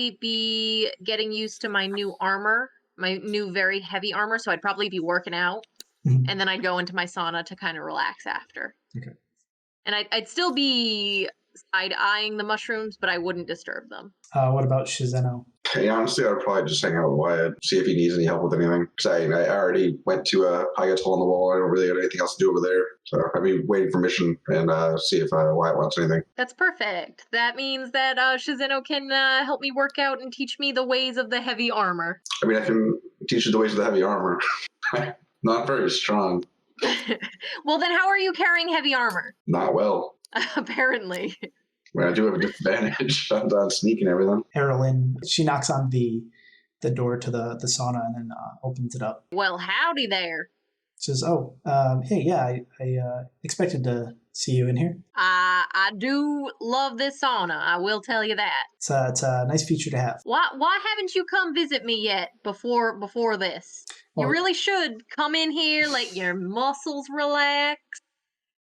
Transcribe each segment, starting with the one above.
probably be getting used to my new armor, my new very heavy armor. So I'd probably be working out, and then I'd go into my sauna to kind of relax after. Okay. And I'd still be side-eyeing the mushrooms, but I wouldn't disturb them. What about Shizeno? Hey, honestly, I'd probably just hang out with Wyatt, see if he needs any help with anything. Because I already went to Pyatt's hole in the wall. I don't really have anything else to do over there. So I'd be waiting for mission and see if Wyatt wants anything. That's perfect. That means that Shizeno can help me work out and teach me the ways of the heavy armor. I mean, I can teach you the ways of the heavy armor. Not very strong. Well, then how are you carrying heavy armor? Not well. Apparently. I mean, I do have a disadvantage on sneak and everything. Erlyn, she knocks on the door to the sauna and then opens it up. Well, howdy there. She says, hey, yeah, I expected to see you in here. I do love this sauna, I will tell you that. It's a nice feature to have. Why haven't you come visit me yet before this? You really should come in here, let your muscles relax,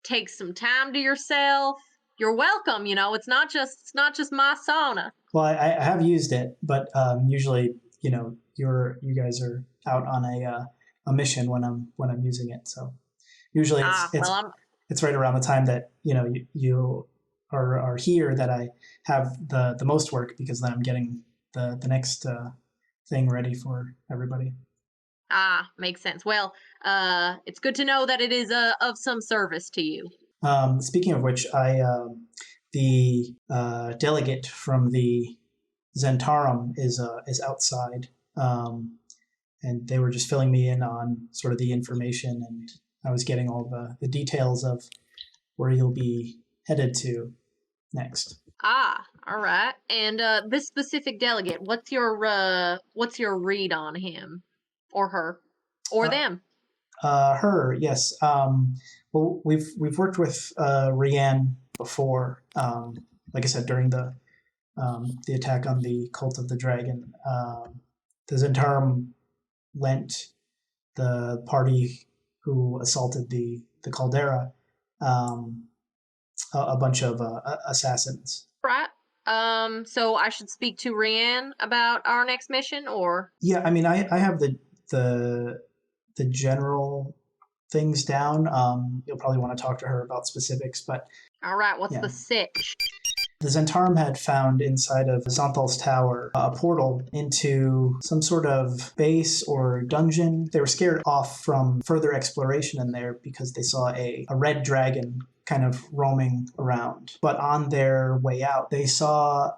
take some time to yourself. You're welcome, it's not just my sauna. Well, I have used it, but usually, you guys are out on a mission when I'm using it. So usually it's right around the time that you are here that I have the most work, because then I'm getting the next thing ready for everybody. Makes sense. Well, it's good to know that it is of some service to you. Speaking of which, the delegate from the zhentarim is outside, and they were just filling me in on sort of the information, and I was getting all the details of where you'll be headed to next. All right. And this specific delegate, what's your read on him or her or them? Her, yes. Well, we've worked with Rianne before. Like I said, during the attack on the Cult of the Dragon, the zhentarim lent the party who assaulted the caldera a bunch of assassins. Right. So I should speak to Rianne about our next mission, or? Yeah, I mean, I have the general things down. You'll probably want to talk to her about specifics, but... All right, what's the sitch? The zhentarim had found inside of Zonthal's tower a portal into some sort of base or dungeon. They were scared off from further exploration in there because they saw a red dragon kind of roaming around. But on their way out, they saw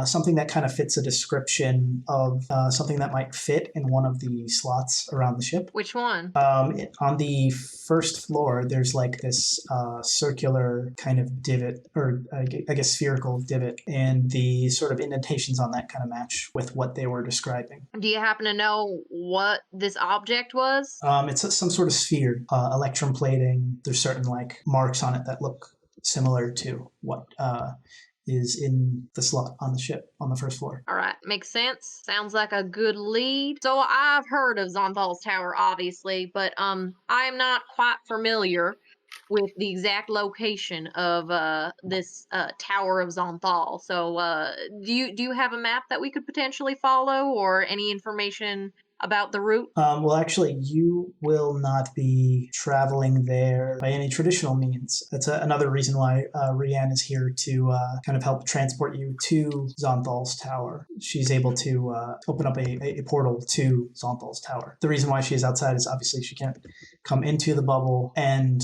something that kind of fits a description of something that might fit in one of the slots around the ship. Which one? On the first floor, there's like this circular kind of divot, or I guess spherical divot, and the sort of indentations on that kind of match with what they were describing. Do you happen to know what this object was? It's some sort of sphere, electrum plating. There's certain like marks on it that look similar to what is in the slot on the ship on the first floor. All right, makes sense. Sounds like a good lead. So I've heard of Zonthal's tower, obviously, but I'm not quite familiar with the exact location of this Tower of Zonthal. So do you have a map that we could potentially follow, or any information about the route? Well, actually, you will not be traveling there by any traditional means. That's another reason why Rianne is here to kind of help transport you to Zonthal's tower. She's able to open up a portal to Zonthal's tower. The reason why she is outside is obviously she can't come into the bubble, and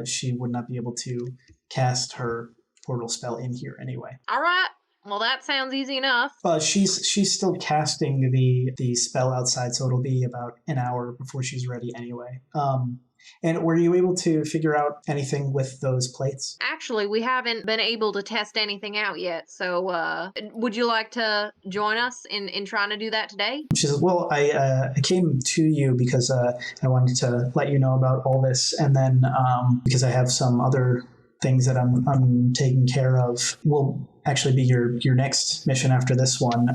she would not be able to cast her portal spell in here anyway. All right. Well, that sounds easy enough. She's still casting the spell outside, so it'll be about an hour before she's ready anyway. And were you able to figure out anything with those plates? Actually, we haven't been able to test anything out yet, so would you like to join us in trying to do that today? She says, well, I came to you because I wanted to let you know about all this, and then because I have some other things that I'm taking care of will actually be your next mission after this one.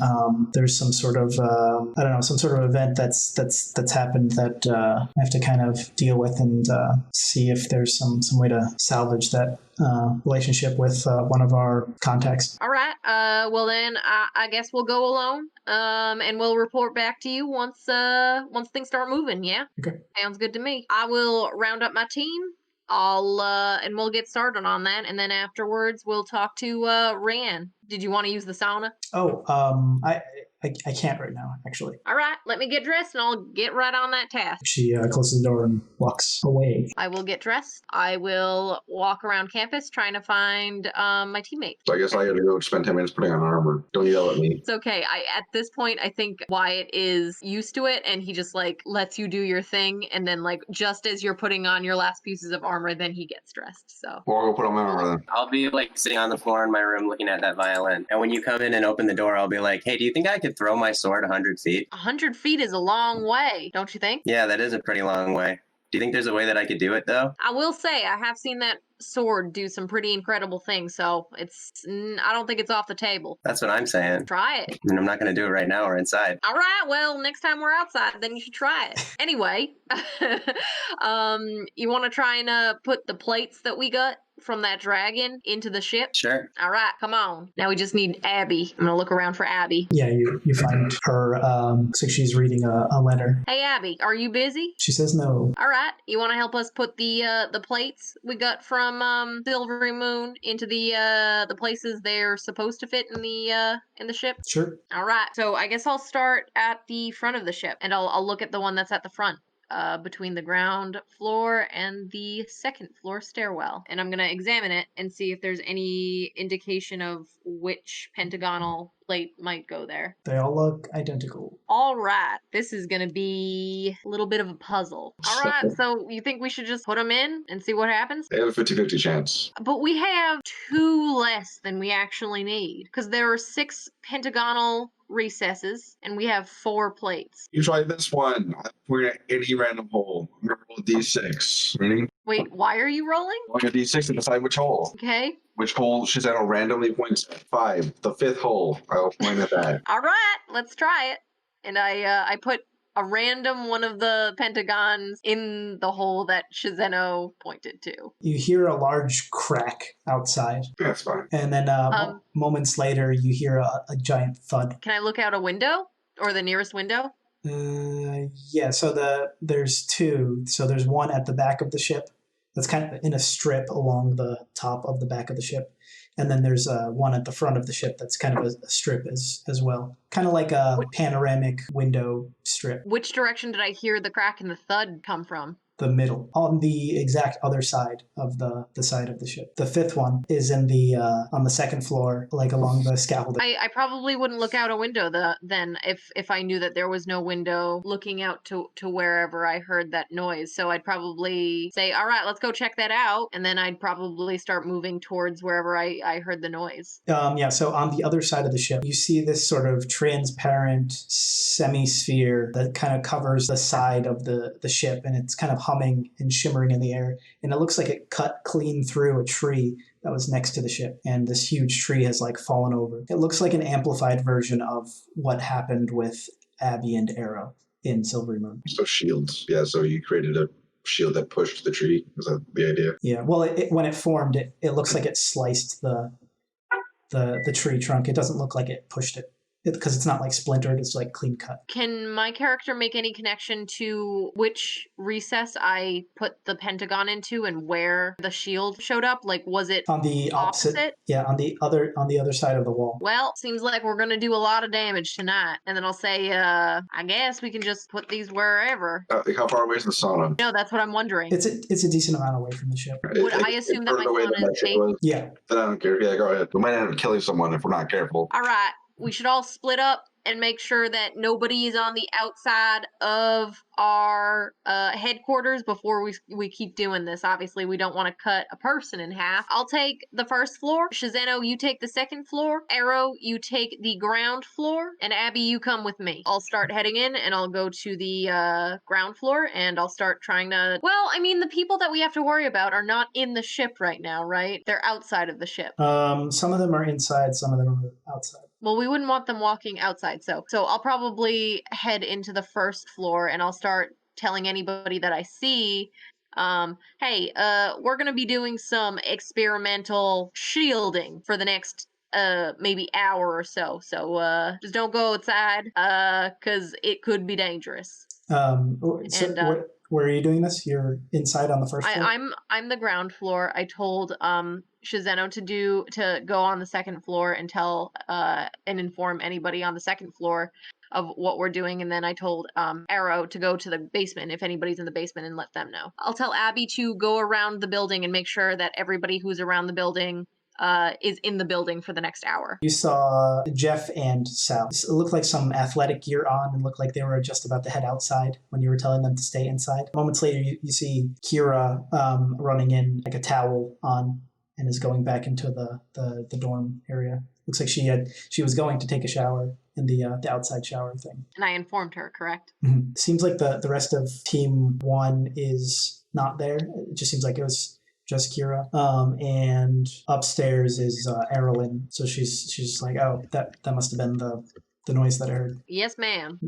There's some sort of I don't know, some sort of event that's happened that I have to kind of deal with and see if there's some way to salvage that relationship with one of our contacts. All right. Well then, I guess we'll go alone. And we'll report back to you once things start moving. Yeah. Okay. Sounds good to me. I will round up my team. And we'll get started on that, and then afterwards we'll talk to Ran. Did you want to use the sauna? Oh, I can't right now, actually. All right, let me get dressed, and I'll get right on that task. She closes the door and walks away. I will get dressed. I will walk around campus trying to find my teammates. So I guess I got to go spend 10 minutes putting on armor. Don't yell at me. It's okay. At this point, I think Wyatt is used to it, and he just like lets you do your thing, and then like just as you're putting on your last pieces of armor, then he gets dressed. So. Well, I'll go put on my armor then. I'll be like sitting on the floor in my room looking at that violin, and when you come in and open the door, I'll be like, "Hey, do you think I could throw my sword 100 feet?" 100 feet is a long way, don't you think? Yeah, that is a pretty long way. Do you think there's a way that I could do it, though? I will say, I have seen that sword do some pretty incredible things, so I don't think it's off the table. That's what I'm saying. Try it. And I'm not going to do it right now or inside. All right, well, next time we're outside, then you should try it. Anyway, you want to try and put the plates that we got from that dragon into the ship? Sure. All right, come on. Now we just need Abby. I'm going to look around for Abby. Yeah, you find her. Looks like she's reading a letter. Hey, Abby, are you busy? She says no. All right, you want to help us put the plates we got from Silvery Moon into the places they're supposed to fit in the ship? Sure. All right, so I guess I'll start at the front of the ship, and I'll look at the one that's at the front. Between the ground floor and the second floor stairwell. And I'm going to examine it and see if there's any indication of which pentagonal plate might go there. They all look identical. All right. This is going to be a little bit of a puzzle. All right. So you think we should just put them in and see what happens? They have a 50-50 chance. But we have 2 less than we actually need because there are 6 pentagonal recesses and we have 4 plates. You try this one. We're in any random hole. I'm going to roll a d6. Ready? Wait, why are you rolling? Rolling a d6 to decide which hole. Okay. Which hole Shizano randomly points at. 5. The 5th hole. I'll point at that. All right, let's try it. And I put a random one of the pentagons in the hole that Shizeno pointed to. You hear a large crack outside. That's fine. And then moments later, you hear a giant thud. Can I look out a window? Or the nearest window? Yeah, so there's 2. So there's one at the back of the ship that's kind of in a strip along the top of the back of the ship. And then there's one at the front of the ship that's kind of a strip as well. Kind of like a panoramic window strip. Which direction did I hear the crack and the thud come from? The middle, on the exact other side of the side of the ship. The 5th one is in the on the second floor, like along the scaffolding. I probably wouldn't look out a window then if I knew that there was no window looking out to wherever I heard that noise. So I'd probably say, all right, let's go check that out. And then I'd probably start moving towards wherever I heard the noise. Yeah, so on the other side of the ship, you see this sort of transparent semi-sphere that kind of covers the side of the ship, and it's kind of humming and shimmering in the air, and it looks like it cut clean through a tree that was next to the ship, and this huge tree has like fallen over. It looks like an amplified version of what happened with Abby and Arrow in Silvery Moon. So shields. Yeah, so you created a shield that pushed the tree. Is that the idea? Yeah, well, when it formed, it looks like it sliced the tree trunk. It doesn't look like it pushed it. Because it's not like splintered, it's like clean cut. Can my character make any connection to which recess I put the pentagon into and where the shield showed up? Like, was it on the opposite? Yeah, on the other side of the wall. Well, seems like we're gonna do a lot of damage tonight. And then I'll say, I guess we can just put these wherever. How far away is the sauna? No, that's what I'm wondering. It's a decent amount away from the ship. Would I assume that my sauna is safe? Yeah. Then I don't care. Yeah, go ahead. We might end up killing someone if we're not careful. All right. We should all split up and make sure that nobody is on the outside of our headquarters before we keep doing this. Obviously, we don't want to cut a person in half. I'll take the first floor. Shazeno, you take the second floor. Arrow, you take the ground floor. And Abby, you come with me. I'll start heading in, and I'll go to the ground floor, and I'll start trying to... Well, I mean, the people that we have to worry about are not in the ship right now, right? They're outside of the ship. Some of them are inside, some of them are outside. Well, we wouldn't want them walking outside, so I'll probably head into the first floor, and I'll start telling anybody that I see, hey, we're gonna be doing some experimental shielding for the next maybe hour or so. So just don't go outside, cause it could be dangerous. Where are you doing this? You're inside on the first floor? I'm the ground floor. I told Shazeno to go on the second floor and tell and inform anybody on the second floor of what we're doing, and then I told Arrow to go to the basement if anybody's in the basement and let them know. I'll tell Abby to go around the building and make sure that everybody who's around the building is in the building for the next hour. You saw Jeff and Sal. It looked like some athletic gear on and looked like they were just about to head outside when you were telling them to stay inside. Moments later, you see Kira running in like a towel on and is going back into the dorm area. Looks like she was going to take a shower in the outside shower thing. And I informed her, correct? Mm-hmm. Seems like the rest of Team 1 is not there. It just seems like it was just Kira. And upstairs is Erilyn. So she's like, oh, that must have been the noise that I heard. Yes, ma'am.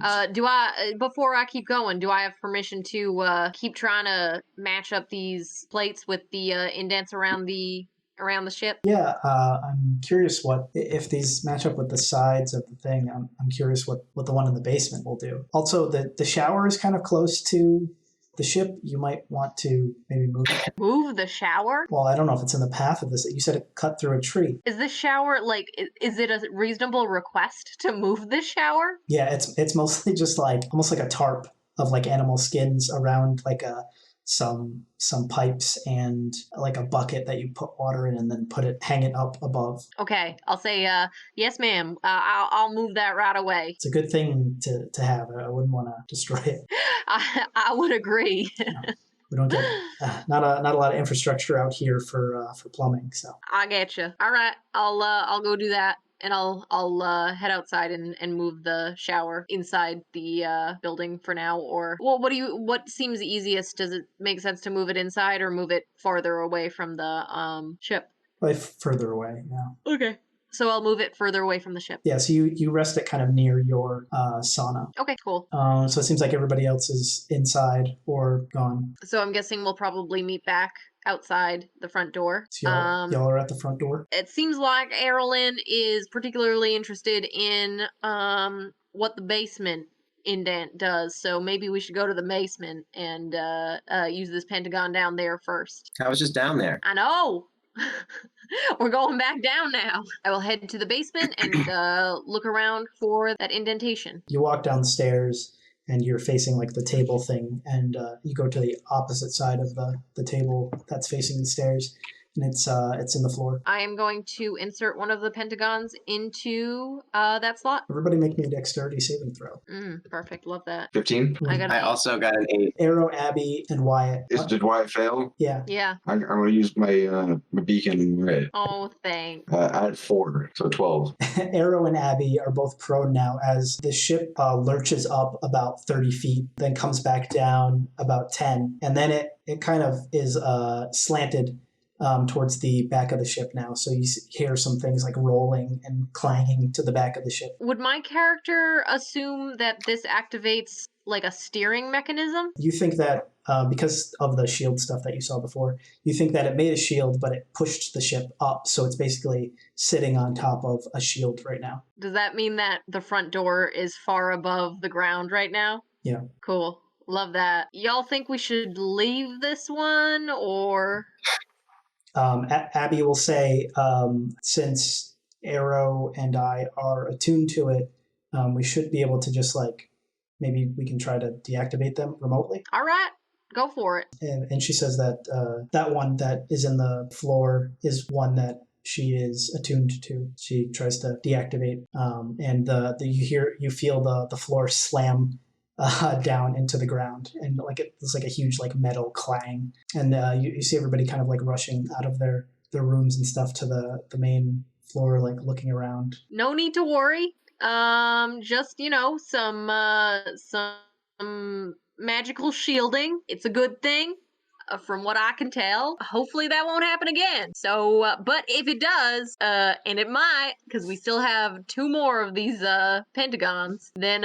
Before I keep going, do I have permission to keep trying to match up these plates with the indents around the ship? Yeah, I'm curious if these match up with the sides of the thing. I'm curious what the one in the basement will do. Also, the shower is kind of close to the ship. You might want to maybe move it. Move the shower? Well, I don't know if it's in the path of this. You said it cut through a tree. Is this shower, like, is it a reasonable request to move this shower? Yeah, it's mostly just like, almost like a tarp of like animal skins around like some pipes and like a bucket that you put water in and then hang it up above. Okay, I'll say, yes, ma'am. I'll move that right away. It's a good thing to have. I wouldn't want to destroy it. I would agree. No, we don't get not a lot of infrastructure out here for plumbing. So I get you. All right, I'll go do that. And I'll head outside and move the shower inside the building for now. Or well, what seems easiest? Does it make sense to move it inside or move it farther away from the ship? Probably further away. Yeah. Okay. So I'll move it further away from the ship. Yeah. So you rest it kind of near your sauna. Okay. Cool. So it seems like everybody else is inside or gone. So I'm guessing we'll probably meet back outside the front door. So y'all are at the front door? It seems like Erilyn is particularly interested in what the basement indent does, so maybe we should go to the basement and use this pentagon down there first. I was just down there. I know! We're going back down now. I will head to the basement and look around for that indentation. You walk down the stairs and you're facing like the table thing, and you go to the opposite side of the table that's facing the stairs, and it's in the floor. I am going to insert one of the pentagons into that slot. Everybody make me a dexterity saving throw. Perfect. Love that. 15. I also got an 8. Arrow, Abby, and Wyatt. Did Wyatt fail? Yeah. Yeah. I'm going to use my beacon. Right. Oh, thanks. I had 4, so 12. Arrow and Abby are both prone now as the ship lurches up about 30 feet, then comes back down about 10, and then it kind of is slanted towards the back of the ship now. So you hear some things like rolling and clanging to the back of the ship. Would my character assume that this activates like a steering mechanism? You think that because of the shield stuff that you saw before, you think that it made a shield, but it pushed the ship up. So it's basically sitting on top of a shield right now. Does that mean that the front door is far above the ground right now? Yeah. Cool. Love that. Y'all think we should leave this one or... Abby will say, since Arrow and I are attuned to it, we should be able to just maybe we can try to deactivate them remotely. All right, go for it. And she says that that one that is in the floor is one that she is attuned to. She tries to deactivate, and you feel the floor slam down into the ground, and like it's like a huge like metal clang, and you see everybody kind of like rushing out of their rooms and stuff to the main floor, like looking around. No need to worry. Just some magical shielding. It's a good thing. From what I can tell, hopefully that won't happen again. So, but if it does, and it might, because we still have 2 more of these pentagons, then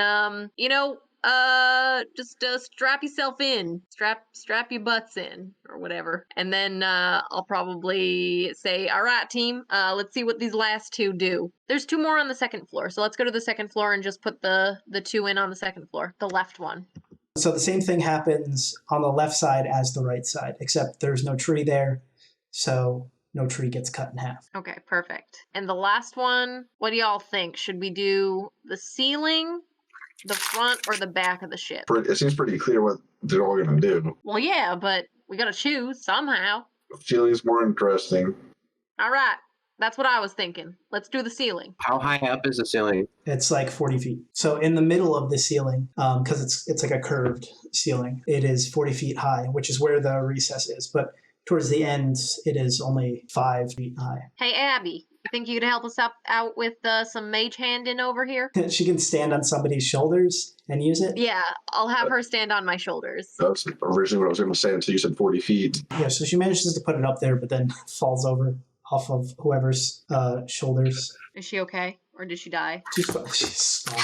just strap yourself in, strap your butts in, or whatever, and then I'll probably say, all right, team, let's see what these last 2 do. There's 2 more on the second floor, so let's go to the second floor and just put the 2 in on the second floor, the left one. So the same thing happens on the left side as the right side, except there's no tree there, so no tree gets cut in half. Okay, perfect. And the last one, what do y'all think? Should we do the ceiling, the front, or the back of the ship? It seems pretty clear what they're all going to do. Well, yeah, but we gotta choose somehow. Feeling's more interesting. All right, that's what I was thinking. Let's do the ceiling. How high up is the ceiling? It's like 40 feet. So in the middle of the ceiling, because it's like a curved ceiling, it is 40 feet high, which is where the recess is. But towards the end, it is only 5 feet high. Hey, Abby, you think you could help us out with some mage handing over here? She can stand on somebody's shoulders and use it. Yeah, I'll have her stand on my shoulders. That's originally what I was going to say until you said 40 feet. Yeah, so she manages to put it up there, but then falls over off of whoever's shoulders. Is she okay, or did she die? She's small.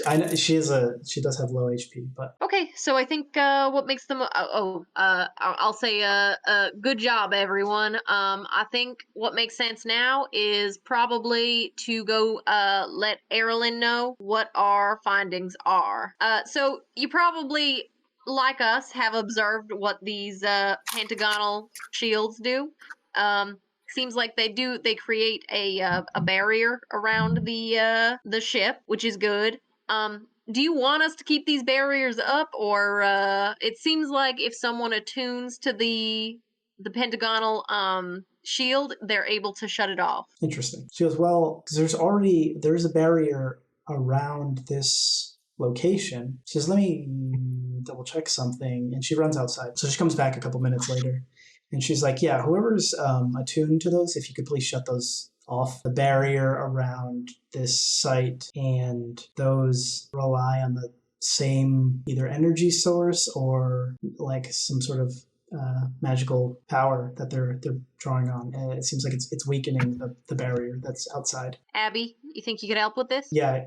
I know she does have low HP, but Okay, so I think what makes them I'll say good job, everyone. I think what makes sense now is probably to go let Erilyn know what our findings are. So you probably, like us, have observed what these pentagonal shields do. Seems like they create a barrier around the ship, which is good. Do you want us to keep these barriers up, or it seems like if someone attunes to the pentagonal shield, they're able to shut it off. Interesting. She goes, well, because there's a barrier around this location. She says, let me double check something, and she runs outside. So she comes back a couple minutes later. And she's like, yeah, whoever's attuned to those, if you could please shut those off. The barrier around this site and those rely on the same either energy source or like some sort of magical power that they're drawing on. It seems like it's weakening the barrier that's outside. Abby, you think you could help with this? Yeah,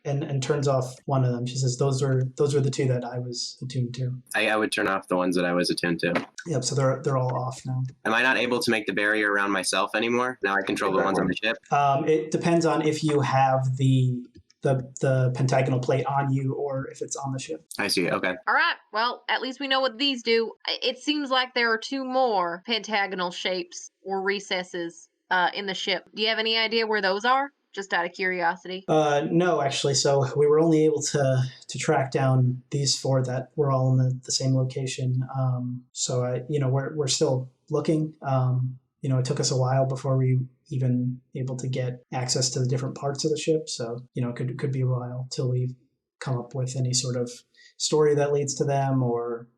and turns off one of them. She says those were the 2 that I was attuned to. I would turn off the ones that I was attuned to. Yep, so they're all off now. Am I not able to make the barrier around myself anymore? Now I control the ones on the ship? It depends on if you have the pentagonal plate on you or if it's on the ship. I see, okay. All right, well, at least we know what these do. It seems like there are 2 more pentagonal shapes or recesses in the ship. Do you have any idea where those are? Just out of curiosity. No, actually. So we were only able to track down these 4 that were all in the same location. So we're still looking. It took us a while before we even able to get access to the different parts of the ship. So, it could be a while till we come up with any sort of story that leads to them or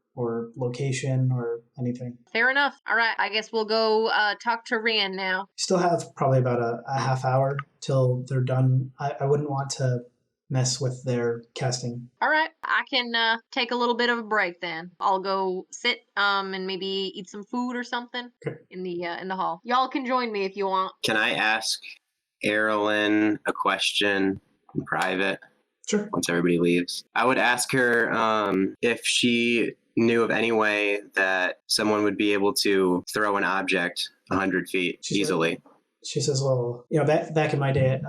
location or anything. Fair enough. All right, I guess we'll go talk to Rand now. Still have probably about a half hour till they're done. I wouldn't want to mess with their casting. All right, I can take a little bit of a break then. I'll go sit and maybe eat some food or something in the hall. Y'all can join me if you want. Can I ask Erilyn a question in private? Sure. Once everybody leaves, I would ask her if she knew of any way that someone would be able to throw an object 100 feet easily. She says, well, back in my day,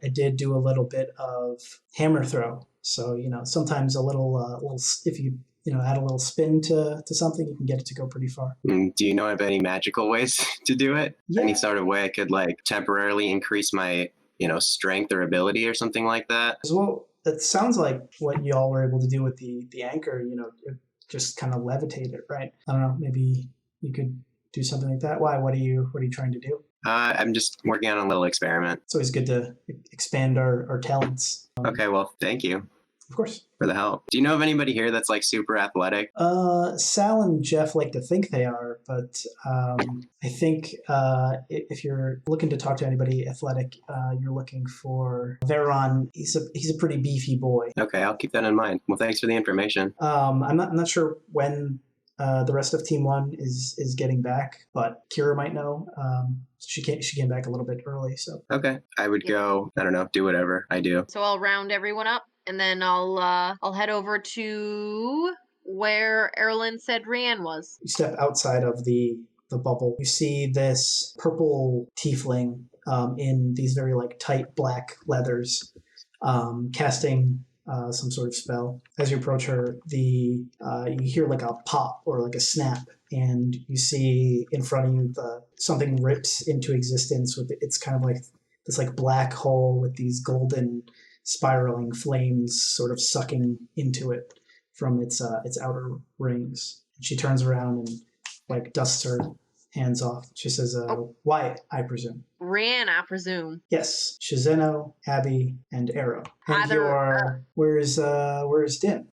I did do a little bit of hammer throw. So, sometimes a little if you, add a little spin to something, you can get it to go pretty far. Do you know of any magical ways to do it? Yeah. Any sort of way I could temporarily increase my, strength or ability or something like that? Well, that sounds like what y'all were able to do with the anchor, just kind of levitate it, right? I don't know, maybe you could do something like that. Why? What are you trying to do? I'm just working on a little experiment. It's always good to expand our talents. Okay, well, thank you Of course. for the help. Do you know of anybody here that's like super athletic? Sal and Jeff like to think they are, but I think if you're looking to talk to anybody athletic, you're looking for Veron. He's a pretty beefy boy. Okay, I'll keep that in mind. Well, thanks for the information. I'm not sure when the rest of Team One is getting back, but Kira might know. She came back a little bit early, so. Okay, I would go. I don't know, do whatever I do. So I'll round everyone up, and then I'll head over to where Erlen said Rianne was. You step outside of the bubble. You see this purple tiefling in these very like tight black leathers, casting some sort of spell. As you approach her, you hear like a pop or like a snap, and you see in front of you something rips into existence. It's kind of like this like black hole with these golden spiraling flames sort of sucking into it from its outer rings. And she turns around and like dusts her hands off. She says, Wyatt, I presume. Rianne, I presume. Yes, Shizeno, Abby, and Arrow. And where's Din?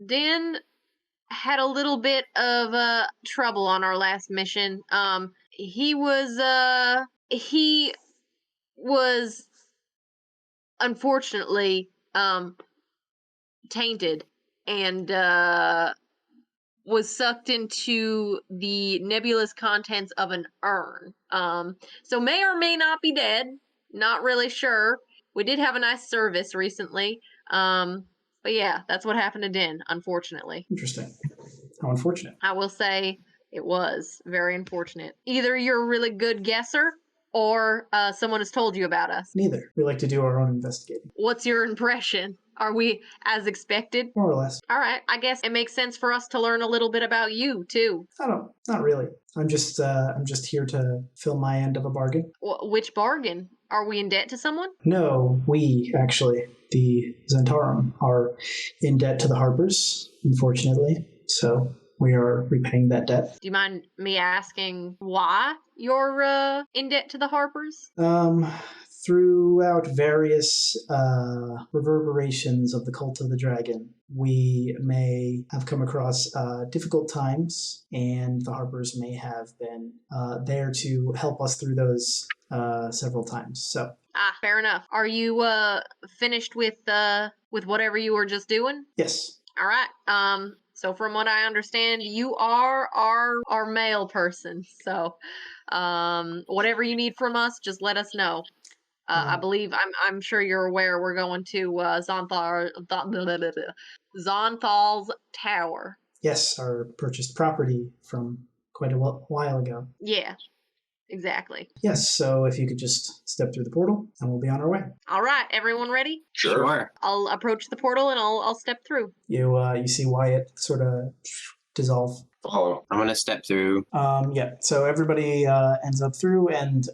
Din had a little bit of trouble on our last mission. He was unfortunately tainted and was sucked into the nebulous contents of an urn. So may or may not be dead. Not really sure. We did have a nice service recently. But yeah, that's what happened to Din, unfortunately. Interesting. How unfortunate. I will say it was very unfortunate. Either you're a really good guesser or someone has told you about us. Neither. We like to do our own investigating. What's your impression? Are we as expected? More or less. All right. I guess it makes sense for us to learn a little bit about you, too. Not really. I'm just here to fill my end of a bargain. Which bargain? Are we in debt to someone? No, we, actually, the zhentarim, are in debt to the Harpers, unfortunately. So we are repaying that debt. Do you mind me asking why you're in debt to the Harpers? Throughout various reverberations of the Cult of the Dragon, we may have come across difficult times, and the Harpers may have been there to help us through those several times. So. Fair enough. Are you finished with whatever you were just doing? Yes. All right. So from what I understand, you are our mail person. So whatever you need from us, just let us know. I believe I'm sure you're aware we're going to Zonthal's Tower. Yes, our purchased property from quite a while ago. Yeah, exactly. Yes, so if you could just step through the portal, and we'll be on our way. All right, everyone ready? Sure. I'll approach the portal and I'll step through. You see Wyatt sort of dissolve. Follow. I'm gonna step through. Yeah, so everybody ends up through, and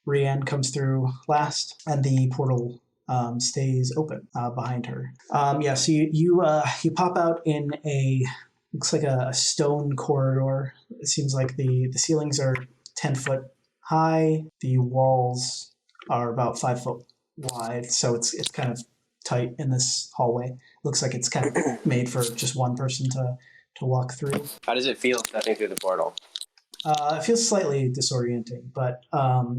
Rianne comes through last, and the portal stays open behind her. So you pop out in looks like a stone corridor. It seems like the ceilings are 10 foot high. The walls are about 5 foot wide, so it's kind of tight in this hallway. Looks like it's kind of made for just one person to walk through. How does it feel stepping through the portal? It feels slightly disorienting, but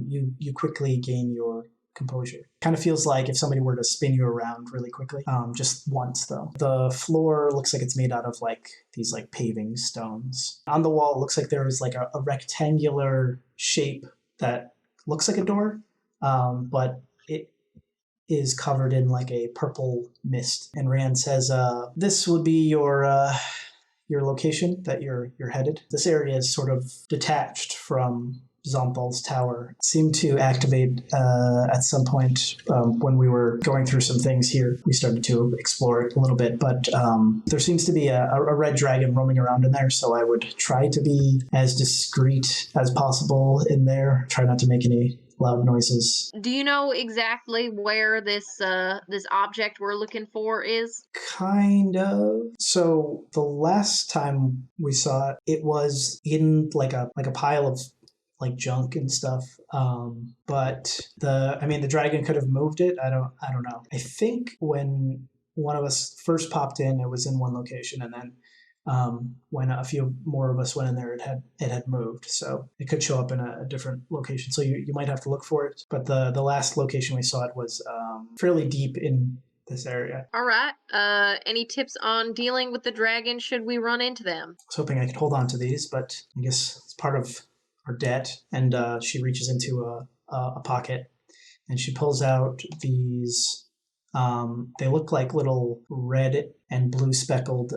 you quickly gain your composure. Kind of feels like if somebody were to spin you around really quickly, just once though. The floor looks like it's made out of like these like paving stones. On the wall, it looks like there is like a rectangular shape that looks like a door, but it is covered in like a purple mist. And Rand says, "This would be your location that you're headed. This area is sort of detached from Zonthal's Tower. It seemed to activate at some point when we were going through some things here. We started to explore it a little bit, but there seems to be a red dragon roaming around in there, so I would try to be as discreet as possible in there. Try not to make any loud noises." Do you know exactly where this object we're looking for is? Kind of. So the last time we saw it, it was in like a pile of like junk and stuff. But the dragon could have moved it. I don't know. I think when one of us first popped in, it was in one location, and then when a few more of us went in there, it had moved. So it could show up in a different location. So you might have to look for it. But the last location we saw it was fairly deep in this area. All right. Any tips on dealing with the dragon should we run into them? I was hoping I could hold on to these, but I guess it's part of our debt. And she reaches into a pocket, and she pulls out these. They look like little red and blue speckled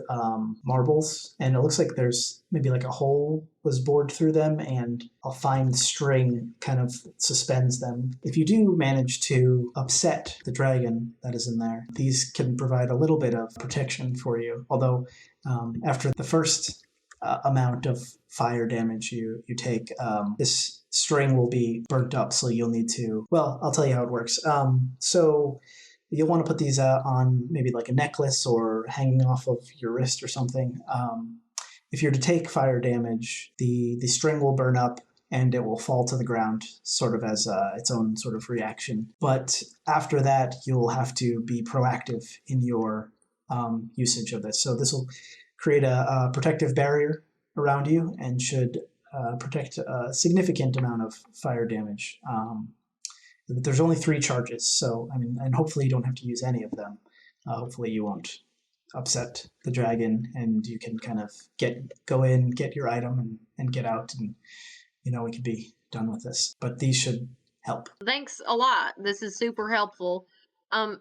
marbles, and it looks like there's maybe like a hole was bored through them, and a fine string kind of suspends them. If you do manage to upset the dragon that is in there, these can provide a little bit of protection for you. Although after the first amount of fire damage you take, this string will be burnt up, so you'll need to. Well, I'll tell you how it works. So you'll want to put these on maybe like a necklace or hanging off of your wrist or something. If you're to take fire damage, the string will burn up and it will fall to the ground, sort of as its own sort of reaction. But after that, you'll have to be proactive in your usage of this. So this will create a protective barrier around you and should protect a significant amount of fire damage. There's only 3 charges, so and hopefully you don't have to use any of them. Hopefully you won't upset the dragon, and you can kind of go in, get your item, and get out, and we could be done with this. But these should help. Thanks a lot. This is super helpful.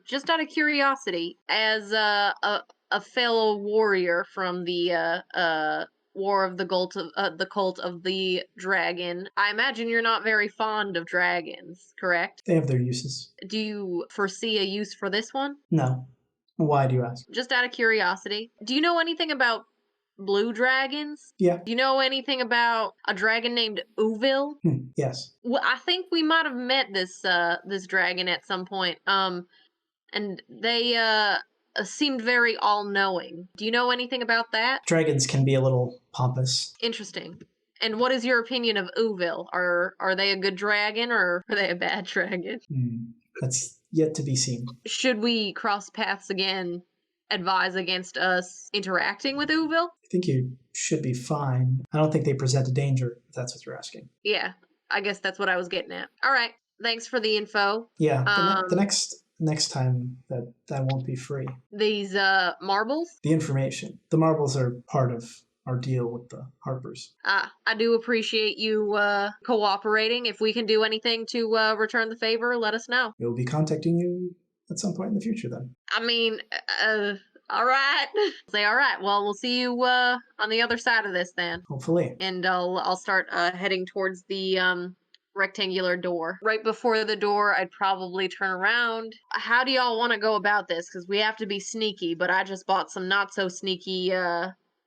Just out of curiosity, as a fellow warrior from the War of the Cult of the Dragon, I imagine you're not very fond of dragons, correct? They have their uses. Do you foresee a use for this one? No. Why do you ask? Just out of curiosity. Do you know anything about blue dragons? Yeah. Do you know anything about a dragon named Uvil? Yes. Well, I think we might have met this dragon at some point. And they seemed very all-knowing. Do you know anything about that? Dragons can be a little pompous. Interesting. And what is your opinion of Uvil? Are they a good dragon, or are they a bad dragon? That's yet to be seen. Should we cross paths again, advise against us interacting with Uvil? I think you should be fine. I don't think they present a danger, if that's what you're asking. Yeah, I guess that's what I was getting at. All right, thanks for the info. Yeah, the next time that won't be free. These marbles? The information. The marbles are part of our deal with the Harpers. I do appreciate you cooperating. If we can do anything to return the favor, let us know. We'll be contacting you at some point in the future then. All right. Say all right. Well, we'll see you on the other side of this then. Hopefully. And I'll start heading towards the rectangular door. Right before the door, I'd probably turn around. How do y'all want to go about this? Because we have to be sneaky, but I just bought some not so sneaky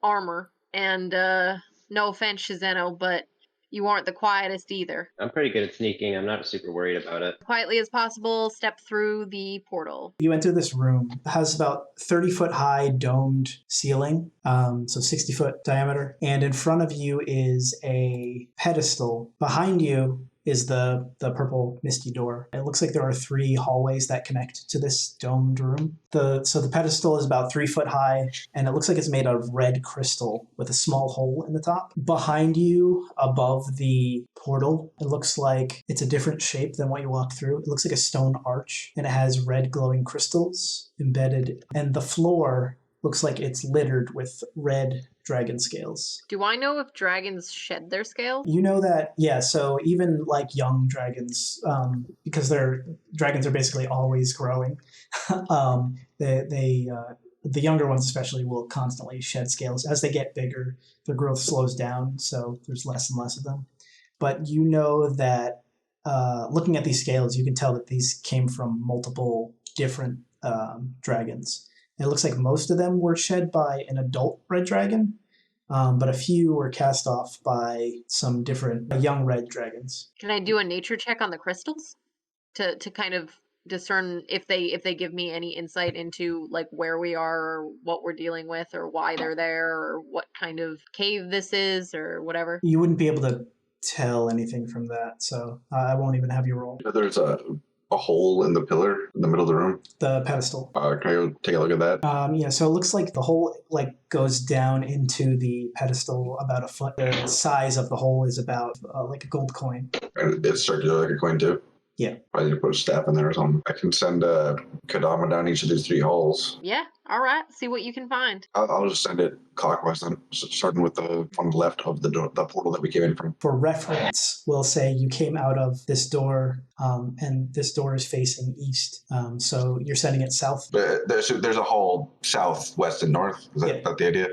armor. And no offense, Shizeno, but you aren't the quietest either. I'm pretty good at sneaking. I'm not super worried about it. Quietly as possible, step through the portal. You enter this room. It has about 30-foot high domed ceiling, so 60-foot diameter. And in front of you is a pedestal. Behind you is the purple misty door. It looks like there are 3 hallways that connect to this domed room. So the pedestal is about 3 foot high, and it looks like it's made out of red crystal with a small hole in the top. Behind you, above the portal, it looks like it's a different shape than what you walked through. It looks like a stone arch, and it has red glowing crystals embedded. And the floor looks like it's littered with red dragon scales. Do I know if dragons shed their scales? You know that, yeah, so even like young dragons, because dragons are basically always growing, the younger ones especially will constantly shed scales. As they get bigger, their growth slows down, so there's less and less of them. But you know that looking at these scales, you can tell that these came from multiple different dragons. It looks like most of them were shed by an adult red dragon, but a few were cast off by some different young red dragons. Can I do a nature check on the crystals to kind of discern if they give me any insight into like where we are or what we're dealing with or why they're there or what kind of cave this is or whatever? You wouldn't be able to tell anything from that, so I won't even have you roll. There's a hole in the pillar in the middle of the room. The pedestal. Can I go take a look at that? Yeah, so it looks like the hole goes down into the pedestal about a foot. The size of the hole is about like a gold coin. And it's circular like a coin too? Yeah. I need to put a staff in there or something. I can send Kadama down each of these 3 holes. Yeah, all right. See what you can find. I'll just send it clockwise then, starting with the one left of the portal that we came in from. For reference, we'll say you came out of this door, and this door is facing east. So you're sending it south? There's a hole south, west, and north. Is that the idea?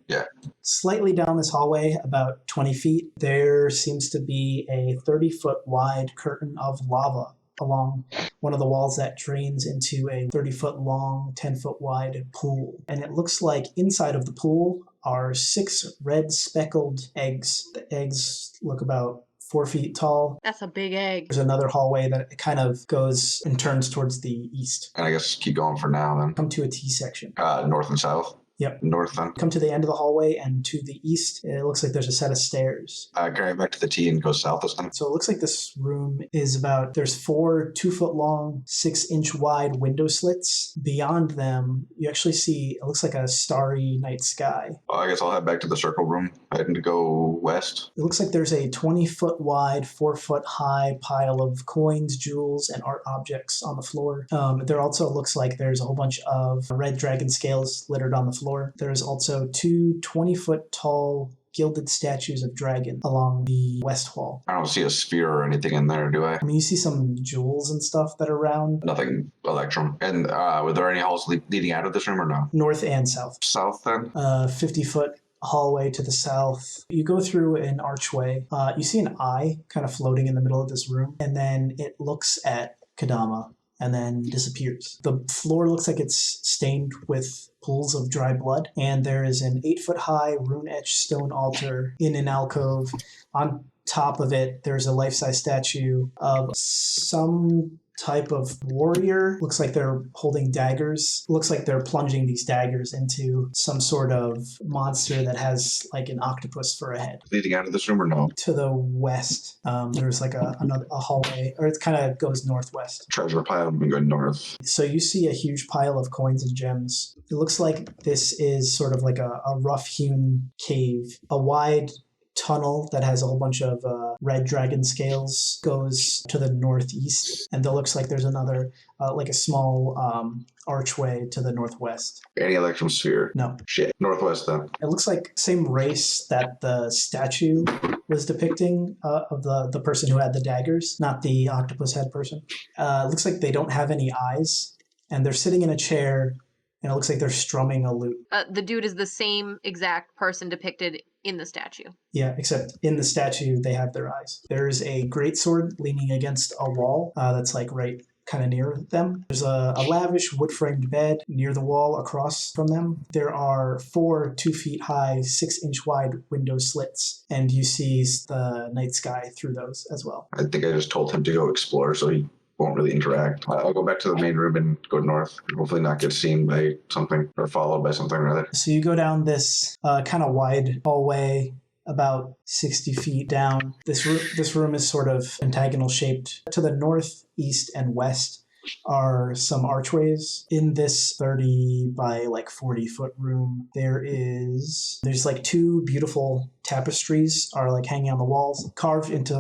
Yeah. Slightly down this hallway, about 20 feet, there seems to be a 30-foot wide curtain of lava along one of the walls that drains into a 30-foot long, 10-foot wide pool. And it looks like inside of the pool are 6 red speckled eggs. The eggs look about 4 feet tall. That's a big egg. There's another hallway that kind of goes and turns towards the east. And I guess keep going for now then. Come to a T section. North and south? Yep. North then. Come to the end of the hallway, and to the east, it looks like there's a set of stairs. Carry back to the T and go south this time. So it looks like this room is there's 4 2-foot long, 6-inch wide window slits. Beyond them, you actually see, it looks like a starry night sky. Well, I guess I'll head back to the circle room. I had to go west. It looks like there's a 20-foot wide, 4-foot high pile of coins, jewels, and art objects on the floor. There also looks like there's a whole bunch of red dragon scales littered on the floor. There's also 2 20-foot tall gilded statues of dragon along the west wall. I don't see a sphere or anything in there, do I? I mean, you see some jewels and stuff that are around. Nothing electrum. And were there any halls leading out of this room or no? North and south. South then? 50-foot hallway to the south. You go through an archway. You see an eye kind of floating in the middle of this room, and then it looks at Kadama and then disappears. The floor looks like it's stained with pools of dry blood, and there is an 8-foot high rune-etched stone altar in an alcove. On top of it, there's a life-size statue of some type of warrior. Looks like they're holding daggers. Looks like they're plunging these daggers into some sort of monster that has like an octopus for a head. Leading out of this room or no? To the west, there's like a hallway, or it kind of goes northwest. Treasure pile and go north. So you see a huge pile of coins and gems. It looks like this is sort of like a rough-hewn cave. A wide tunnel that has a whole bunch of red dragon scales goes to the northeast, and there looks like there's another like a small archway to the northwest. Any electrum sphere? No. Shit. Northwest then. It looks like same race that the statue was depicting of the person who had the daggers, not the octopus head person. It looks like they don't have any eyes, and they're sitting in a chair, and it looks like they're strumming a lute. The dude is the same exact person depicted in the statue. Yeah, except in the statue, they have their eyes. There's a greatsword leaning against a wall that's like right kind of near them. There's a lavish wood-framed bed near the wall across from them. There are 4 2 feet high, 6-inch wide window slits, and you see the night sky through those as well. I think I just told him to go explore, so he won't really interact. I'll go back to the main room and go north. Hopefully not get seen by something or followed by something or other. So you go down this kind of wide hallway about 60 feet down. This room is sort of pentagonal shaped. To the north, east, and west are some archways. In this 30 by like 40-foot room, there's like 2 beautiful tapestries are like hanging on the walls. Carved into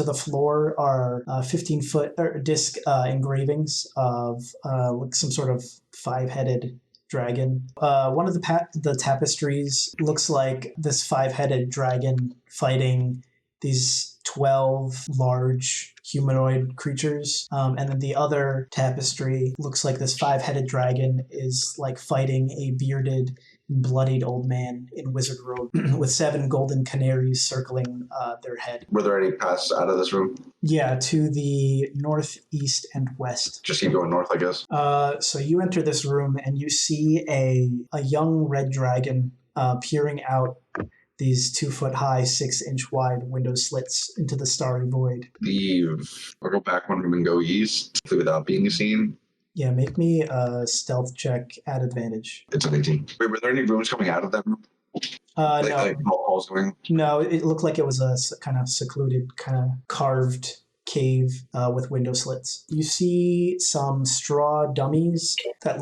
the floor are 15-foot disc engravings of like some sort of 5-headed dragon. One of the tapestries looks like this 5-headed dragon fighting these 12 large humanoid creatures. And then the other tapestry looks like this 5-headed dragon is like fighting a bearded, bloodied old man in wizard robe with 7 golden canaries circling their head. Were there any paths out of this room? Yeah, to the north, east, and west. Just keep going north, I guess. So you enter this room and you see a young red dragon peering out these 2-foot high, 6-inch wide window slits into the starry void. I'll go back one room and go east without being seen. Yeah, make me a stealth check at advantage. It's an 18. Wait, were there any rooms coming out of that room? Like, No, like Paul's going. no, it looked like it was a kind of secluded, kind of carved cave with window slits. You see some straw dummies that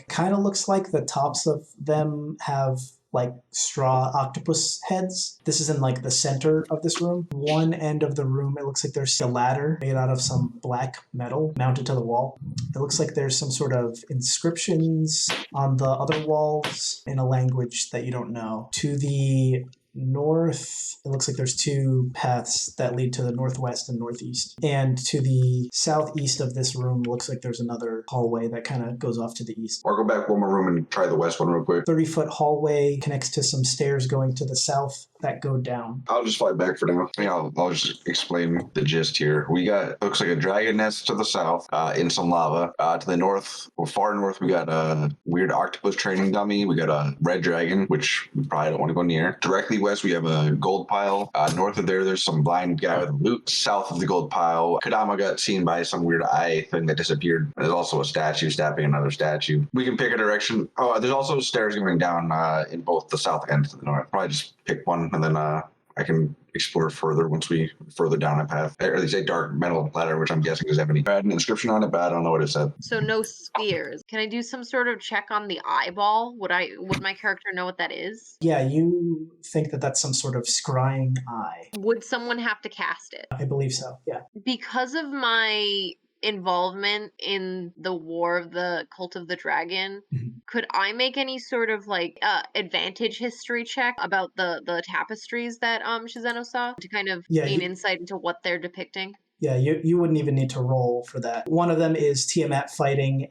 kind of looks like the tops of them have like straw octopus heads. This is in like the center of this room. One end of the room, it looks like there's a ladder made out of some black metal mounted to the wall. It looks like there's some sort of inscriptions on the other walls in a language that you don't know. To the north, it looks like there's two paths that lead to the northwest and northeast. And to the southeast of this room, looks like there's another hallway that kind of goes off to the east. Or go back one more room and try the west one real quick. 30-foot hallway connects to some stairs going to the south that go down. I'll just fly back for now. Yeah, I'll just explain the gist here. We got, looks like a dragon nest to the south in some lava. To the north, or far north, we got a weird octopus training dummy. We got a red dragon, which we probably don't want to go near. Directly west, we have a gold pile. North of there, there's some blind guy with loot. South of the gold pile, Kadama got seen by some weird eye thing that disappeared. There's also a statue stabbing another statue. We can pick a direction. Oh, there's also stairs going down in both the south and to the north. Probably just pick one, and then I can explore further once we further down a path. Or they say dark metal ladder, which I'm guessing does have any bad inscription on it, but I don't know what it said. So no spheres. Can I do some sort of check on the eyeball? Would my character know what that is? Yeah, you think that that's some sort of scrying eye. Would someone have to cast it? I believe so, yeah. Because of my involvement in the War of the Cult of the Dragon, could I make any sort of like advantage history check about the tapestries that Shizeno saw to kind of gain insight into what they're depicting? Yeah, you wouldn't even need to roll for that. One of them is Tiamat fighting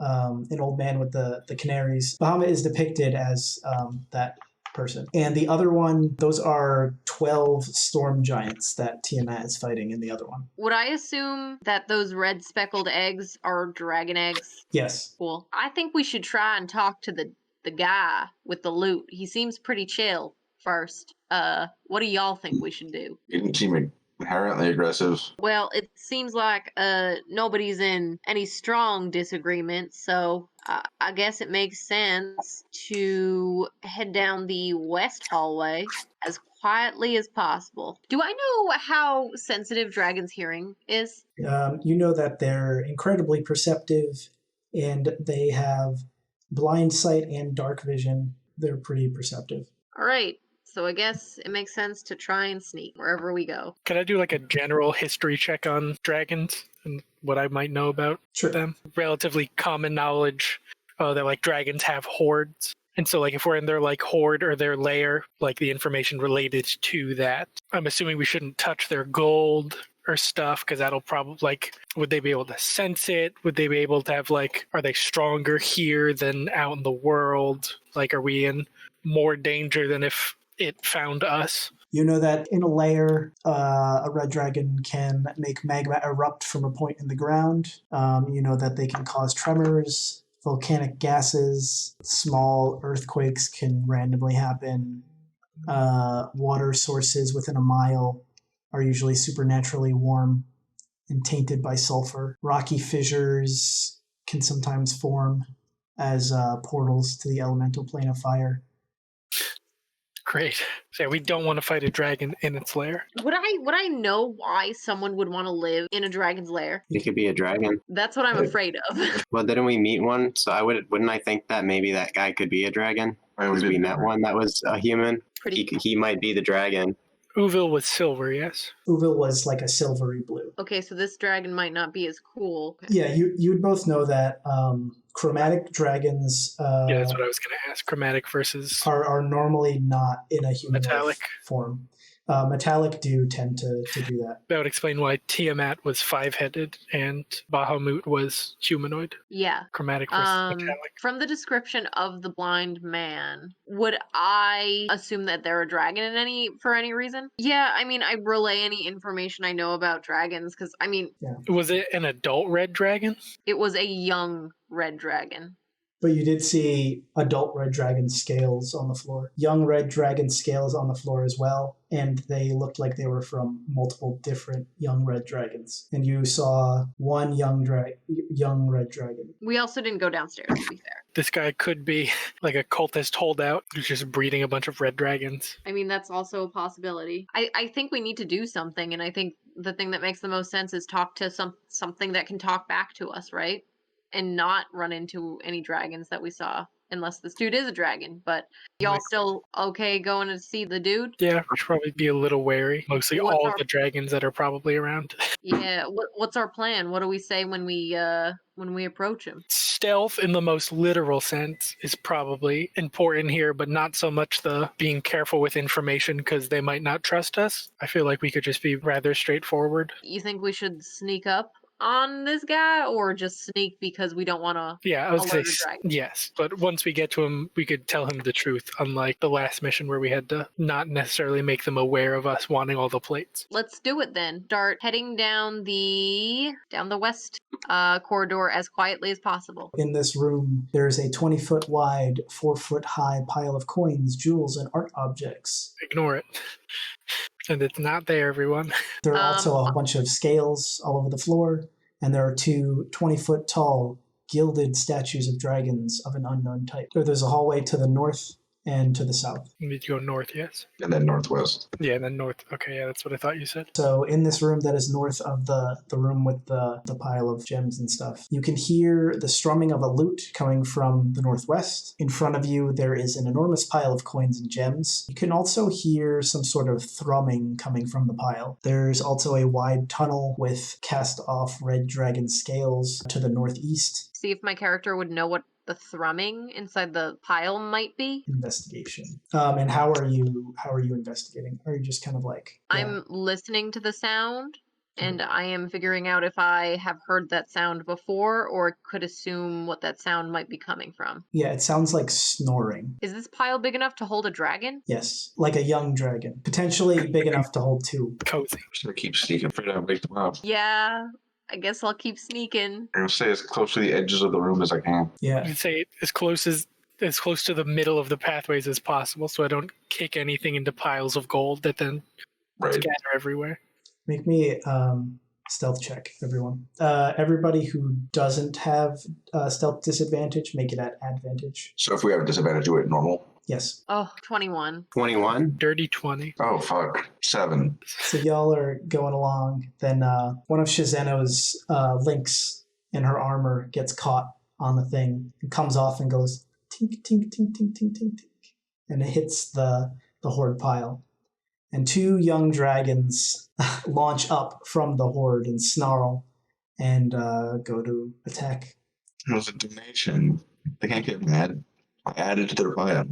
an old man with the canaries. Bahamut is depicted as that person. And the other one, those are 12 storm giants that Tiamat is fighting in the other one. Would I assume that those red speckled eggs are dragon eggs? Yes. Cool. I think we should try and talk to the guy with the loot. He seems pretty chill first. What do y'all think we should do? He didn't seem inherently aggressive. Well, it seems like nobody's in any strong disagreement, so I guess it makes sense to head down the west hallway as quietly as possible. Do I know how sensitive dragons' hearing is? You know that they're incredibly perceptive, and they have blind sight and dark vision. They're pretty perceptive. All right. So I guess it makes sense to try and sneak wherever we go. Could I do like a general history check on dragons and what I might know about them? Relatively common knowledge that like dragons have hordes. And so like if we're in their like horde or their lair, like the information related to that. I'm assuming we shouldn't touch their gold or stuff because that'll probably like, would they be able to sense it? Would they be able to have like, are they stronger here than out in the world? Like are we in more danger than if it found us? You know that in a lair, a red dragon can make magma erupt from a point in the ground. You know that they can cause tremors, volcanic gases, small earthquakes can randomly happen. Water sources within a mile are usually supernaturally warm and tainted by sulfur. Rocky fissures can sometimes form as portals to the elemental plane of fire. Great. So we don't want to fight a dragon in its lair. Would I know why someone would want to live in a dragon's lair? It could be a dragon. That's what I'm afraid of. Well, didn't we meet one? So wouldn't I think that maybe that guy could be a dragon? Because we met one that was a human. He might be the dragon. Uvil was silver, yes? Uvil was like a silvery blue. Okay, so this dragon might not be as cool. Okay. Yeah, you would both know that chromatic dragons yeah, that's what I was going to ask. Chromatic versus... are normally not in a human metallic form. Metallic do tend to do that. That would explain why Tiamat was 5-headed and Bahamut was humanoid. Yeah. Chromatic versus metallic. From the description of the blind man, would I assume that they're a dragon for any reason? Yeah, I mean, I relay any information I know about dragons, because, I mean... Yeah. Was it an adult red dragon? It was a young red dragon. But you did see adult red dragon scales on the floor, young red dragon scales on the floor as well, and they looked like they were from multiple different young red dragons. And you saw one young red dragon. We also didn't go downstairs, to be fair. This guy could be like a cultist holdout who's just breeding a bunch of red dragons. I mean, that's also a possibility. I think we need to do something, and I think the thing that makes the most sense is talk to something that can talk back to us, right? And not run into any dragons that we saw, unless this dude is a dragon. But y'all still okay going to see the dude? Yeah, we should probably be a little wary. Mostly What's all our- the dragons that are probably around. Yeah. What's our plan? What do we say when we approach him? Stealth in the most literal sense is probably important here, but not so much the being careful with information because they might not trust us. I feel like we could just be rather straightforward. You think we should sneak up on this guy, or just sneak because we don't want to? Yeah, I was going alert to a say dragon? yes, but once we get to him, we could tell him the truth, unlike the last mission where we had to not necessarily make them aware of us wanting all the plates. Let's do it then. Start heading down the west corridor as quietly as possible. In this room, there's a 20-foot wide, 4-foot high pile of coins, jewels, and art objects. Ignore it. And it's not there, everyone. There are also a bunch of scales all over the floor, and there are 2 20-foot tall gilded statues of dragons of an unknown type. There's a hallway to the north and to the south. We need to go north, yes? And then northwest. Yeah, and then north. Okay, yeah, that's what I thought you said. So in this room that is north of the room with the pile of gems and stuff, you can hear the strumming of a lute coming from the northwest. In front of you, there is an enormous pile of coins and gems. You can also hear some sort of thrumming coming from the pile. There's also a wide tunnel with cast-off red dragon scales to the northeast. See if my character would know what the thrumming inside the pile might be. Investigation. And how are you investigating? Are you just kind of like... Yeah. I'm listening to the sound, and I am figuring out if I have heard that sound before or could assume what that sound might be coming from. Yeah, it sounds like snoring. Is this pile big enough to hold a dragon? Yes, like a young dragon. Potentially big enough to hold 2. Cozy. Just gonna keep sneaking for that, wake them up. Yeah, I guess I'll keep sneaking. I'm gonna stay as close to the edges of the room as I can. Yeah. I'd say as close to the middle of the pathways as possible, so I don't kick anything into piles of gold that then Right. scatter everywhere. Make me stealth check, everyone. Everybody who doesn't have stealth disadvantage, make it at advantage. So if we have a disadvantage, do it normal. Yes. Oh, 21. 21. Dirty 20. Oh fuck. 7. So y'all are going along. Then one of Shizeno's links in her armor gets caught on the thing and comes off and goes tink, tink, tink, tink, tink, tink, tink. And it hits the horde pile. And 2 young dragons launch up from the horde and snarl and go to attack. It was a donation. They can't get mad. I added to their pile.